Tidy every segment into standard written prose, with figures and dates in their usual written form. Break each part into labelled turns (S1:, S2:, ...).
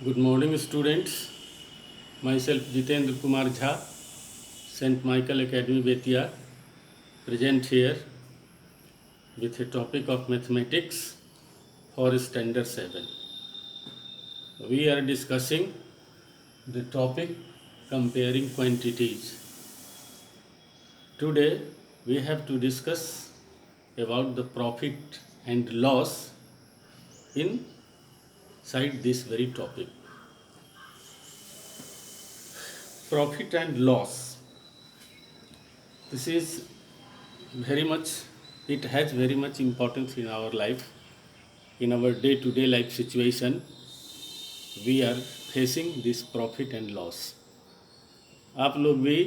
S1: Good morning, students. Myself Jitendra Kumar Jha, St. Michael Academy, Betia, present here with a topic of mathematics for Standard 7. We are discussing the topic comparing quantities. Today we have to discuss about the profit and loss inside this very topic. Profit and loss. This is very much, it has very much importance in our life, in our day to day life situation. We are facing this profit and loss. आप लोग भी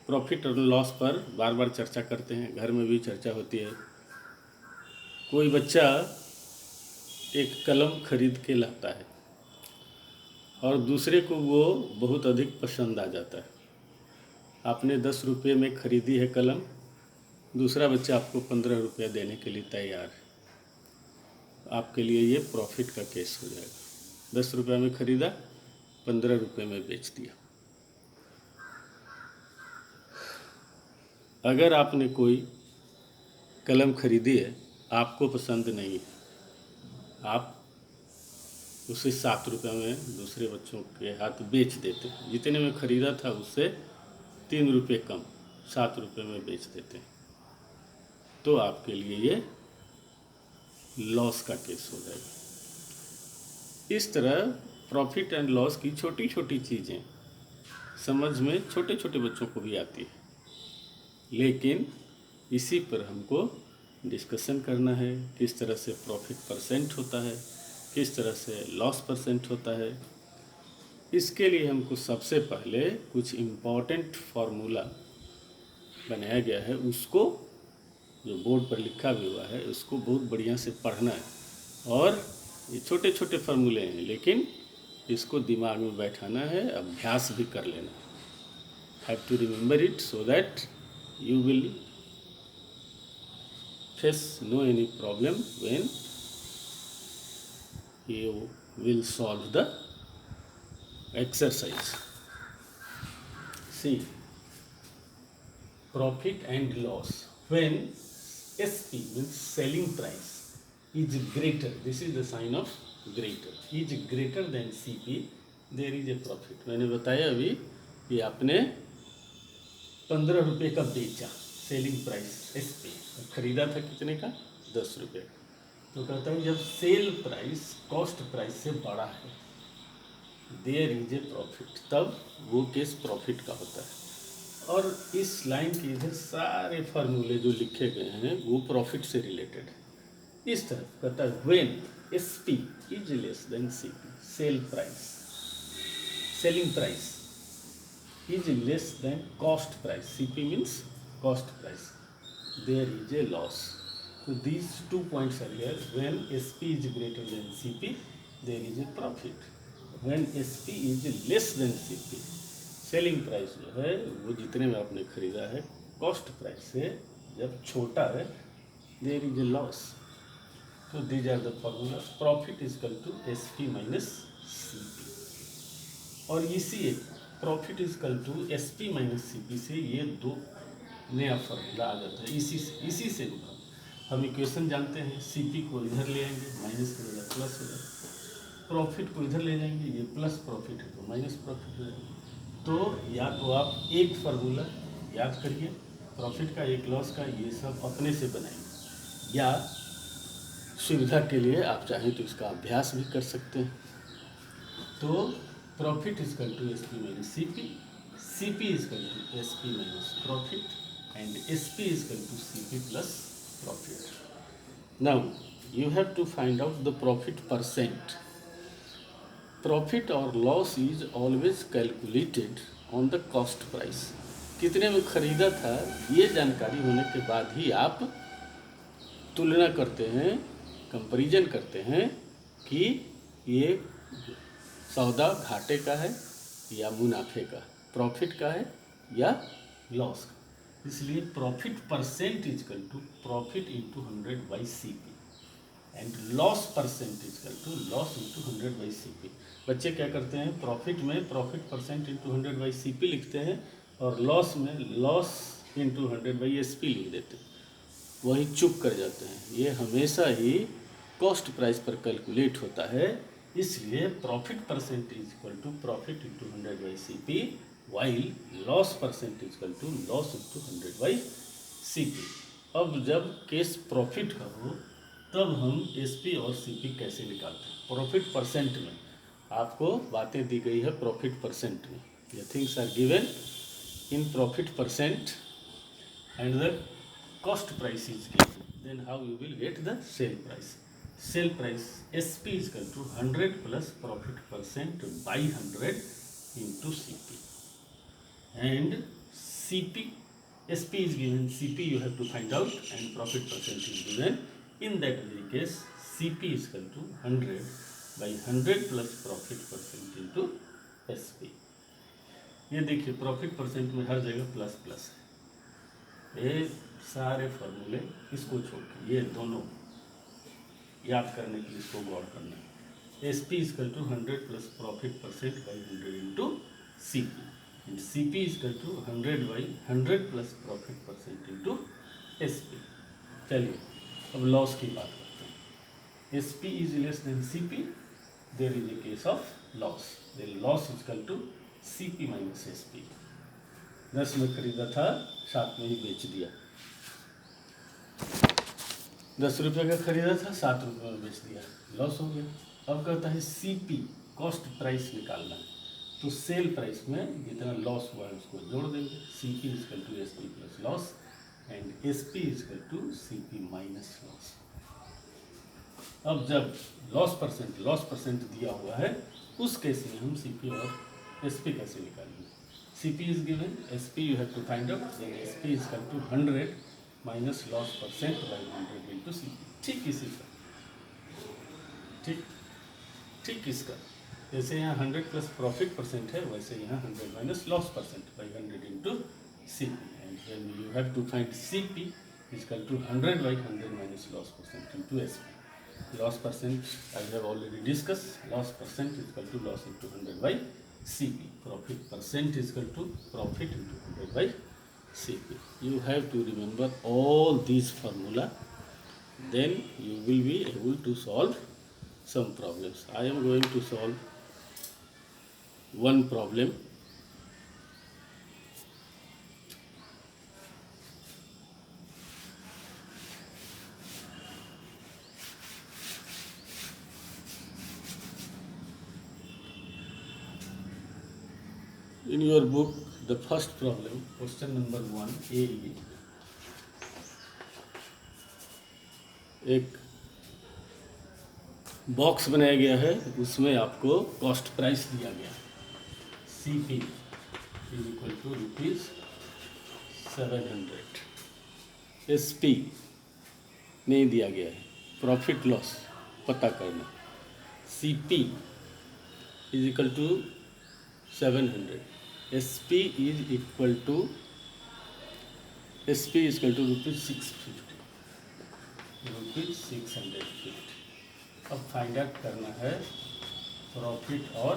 S1: profit और loss पर बार बार चर्चा करते हैं, घर में भी चर्चा होती है। कोई बच्चा एक कलम खरीद के लाता है और दूसरे को वो बहुत अधिक पसंद आ जाता है। आपने 10 रुपये में खरीदी है कलम, दूसरा बच्चा आपको 15 रुपया देने के लिए तैयार है। आपके लिए ये प्रॉफिट का केस हो जाएगा। 10 रुपये में खरीदा, 15 रुपये में बेच दिया। अगर आपने कोई कलम खरीदी है, आपको पसंद नहीं है, आप उसे 7 रुपये में दूसरे बच्चों के हाथ बेच देते हैं। जितने में खरीदा था उससे 3 रुपये कम 7 रुपये में बेच देते हैं, तो आपके लिए ये लॉस का केस हो जाएगा। इस तरह प्रॉफिट एंड लॉस की छोटी छोटी चीज़ें समझ में छोटे छोटे बच्चों को भी आती है, लेकिन इसी पर हमको डिस्कशन करना है। किस तरह से प्रॉफिट परसेंट होता है, किस तरह से लॉस परसेंट होता है। इसके लिए हमको सबसे पहले कुछ इम्पॉर्टेंट फार्मूला बनाया गया है, उसको जो बोर्ड पर लिखा भी हुआ है उसको बहुत बढ़िया से पढ़ना है। और ये छोटे छोटे फार्मूले हैं, लेकिन इसको दिमाग में बैठाना है, अभ्यास भी कर लेना है। Have to remember it so that you will face no any problem when you will solve the exercise. See, profit and loss. When SP means selling price is greater, this is the sign of greater, is greater than CP, there is a profit. मैंने बताया अभी कि आपने 15 रुपये का बेचा, selling price SP, खरीदा था कितने का? 10 रुपये। तो कहता है जब सेल प्राइस कॉस्ट प्राइस से बड़ा है, देयर इज ए प्रॉफिट, तब वो केस प्रॉफिट का होता है। और इस लाइन के इधर सारे फार्मूले जो लिखे गए हैं वो प्रॉफिट से रिलेटेड है। इस तरह कहता है when SP is less than CP, sale price, selling price is less than cost price, CP means cost price, there is a loss. So these 2 points are here. When SP is greater than CP, there is a profit. When SP is less than CP, selling price जो है वो जितने में आपने खरीदा है cost price से जब छोटा है, there is a loss. So these are the formulas. Profit is equal to SP minus CP. और इसी profit is equal to SP minus CP से ये दो नया फॉर्मूला आ जाता है। इसी से हम इक्वेशन जानते हैं। CP को इधर ले आएंगे, माइनस की जगह प्लस हो जाएगा। प्रॉफिट को इधर ले जाएंगे, ये प्लस प्रॉफिट है तो माइनस प्रॉफिट हो जाएगा। तो या तो आप एक फार्मूला याद करिए प्रॉफिट का, एक लॉस का, ये सब अपने से बनाएंगे, या सुविधा के लिए आप चाहें तो इसका अभ्यास भी कर सकते हैं। तो profit is equal to SP minus CP, CP is equal to SP minus profit, and SP is equal to CP plus profit. Now you have to find out the profit percent. Profit or loss is always calculated on the cost price. कितने में खरीदा था ये जानकारी होने के बाद ही आप तुलना करते हैं, कंपैरिजन करते हैं कि ये सौदा घाटे का है या मुनाफे का, प्रॉफिट का है या लॉस का। इसलिए profit percent is equal to profit into 100 by CP, and loss percent equal to loss into 100 by CP। बच्चे क्या करते हैं, प्रॉफिट में profit percent into 100 by CP लिखते हैं और लॉस में लॉस इंटू 100 बाई SP लिख देते हैं, वही चुप कर जाते हैं। ये हमेशा ही कॉस्ट प्राइस पर कैलकुलेट होता है, इसलिए profit percent is equal to profit into 100 by CP, while loss percent is equal to loss into 100 by CP। अब जब केस प्रॉफिट का हो तब हम SP और CP कैसे निकालते हैं। प्रॉफिट परसेंट में आपको बातें दी गई है, प्रॉफिट परसेंट में ये things are given in profit percent and the cost price is given, then how you will get the sale price. Sale price SP is equal to 100 plus profit percent by 100 into CP, and CP SP is given, CP you have to find out, and profit percent is given. In that very case CP is equal to 100 by 100 plus profit percent into SP। ये देखिए profit percent में हर जगह plus plus है। ये सारे फॉर्मूले इसको छोड़ के ये दोनों याद करने के लिए इसको गौर करना है। SP is equal to 100 plus profit percent by 100 into CP, and CP is equal to 100 by 100 plus profit percent into SP। चलिए अब लॉस की बात करते हैं। SP is less than CP, there is a case of loss, there loss is equal to CP minus SP। 10 में खरीदा था, 7 में ही बेच दिया। 10 रुपये का खरीदा था, 7 रुपये में बेच दिया, लॉस हो गया। अब कहता है CP कॉस्ट प्राइस निकालना है, तो सेल प्राइस में जितना लॉस हुआ है उसको जोड़ देंगे। CP is equal to SP plus loss and SP is equal to CP minus loss. अब जब लॉस परसेंट दिया हुआ है उस केस में हम CP और SP कैसे निकालेंगे। CP is given, SP you have to find out, then SP is equal to 100 minus loss percent by 100 into CP। ठीक इसी का ठीक इसका जैसे यहाँ 100 प्लस प्रॉफिट परसेंट है, वैसे यहाँ 100 minus loss percent by 100 into CP, and then you have to find CP is equal to 100 by 100 minus loss percent into SP। Loss percent I have already discussed, loss percent is equal to loss into 100 by CP, profit percent is equal to profit into 100 by CP। You have to remember all these formula, then you will be able to solve some problems। I am going to solve one problem। In your book, the first problem, question number 1 A, एक box बनाया गया है, उसमें आपको cost price दिया गया है। CP is equal to ₹700, SP नहीं दिया गया है, प्रॉफिट लॉस पता करना। CP is equal to 700, SP is equal to ₹650, ₹650। अब फाइंड आउट करना है प्रॉफिट और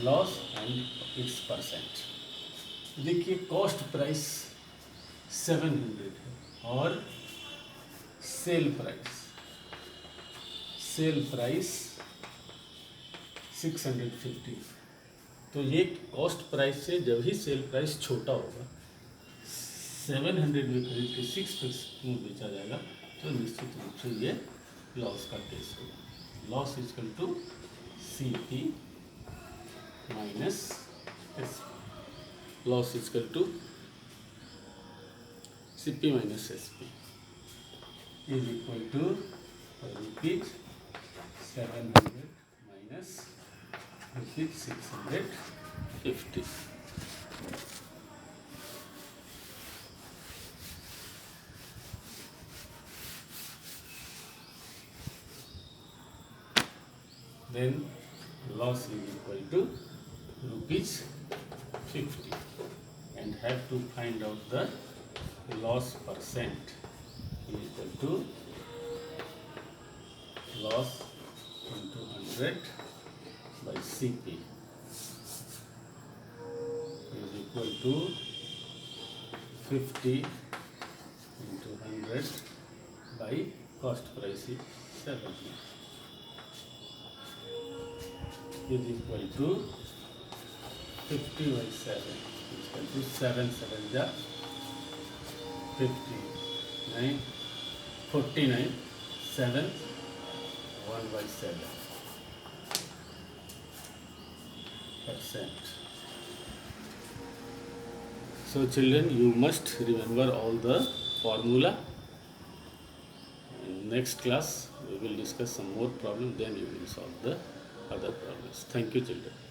S1: लॉस एंड इट्स परसेंट। देखिए कॉस्ट प्राइस 700 है और सेल प्राइस 650। तो ये कॉस्ट प्राइस से जब ही सेल प्राइस छोटा होगा, 700 में खरीद के 650 में बेचा जाएगा, तो निश्चित रूप से ये लॉस का केस होगा। Loss is equal to CP minus SP, loss is equal to CP minus SP is equal to, repeat, 700 minus 650। Then loss is equal to ₹50, and have to find out the loss percent is equal to loss into 100 by Cp is equal to 50 into 100 by cost price is 70 is equal to 50 by 7 is equal to 7 ja 59 49 7 1 by 7 percent. So children, you must remember all the formula. In next class we will discuss some more problem, then you will solve the other problems. Thank you children.